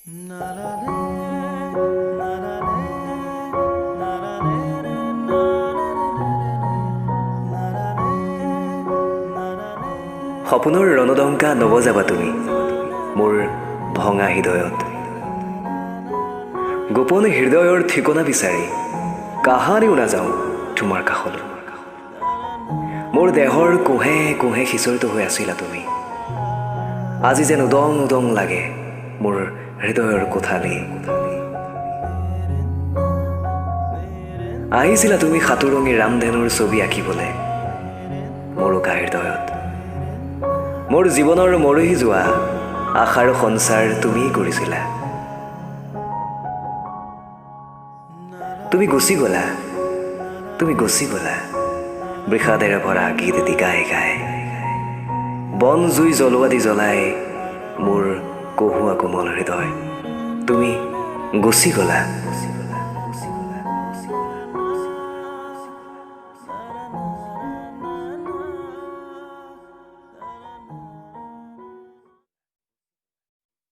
সপোনৰ ৰণদংকা নবজাবা তুমি মোৰ ভঙা হৃদয়ত। গোপন হৃদয়ৰ ঠিকনা বিচাৰি কাহানিও নাযাওঁ তোমাৰ কাষলৈ। মোৰ দেহৰ কোহে কোহে সিঁচৰিত হৈ আছিলা তুমি। আজি যেন উদং উদং লাগে মোৰ হৃদয়ৰ কোঠালি। আহিছিলা তুমি সাতুৰঙী ৰামধেনুৰ ছবি আঁকিবলৈ মোৰ উকা হৃদয়ত। মোৰ জীৱনৰ মৰহি যোৱা আশাৰ সঞ্চাৰ তুমি কৰিছিলা। তুমি গুচি গলা বিষাদেৰে ভৰা গীত এটি গাই গাই। বন জুই জ্বলোৱা দি জ্বলাই মোৰ কহুৱা কোমল হৃদয়। তুমি গুচি গলা।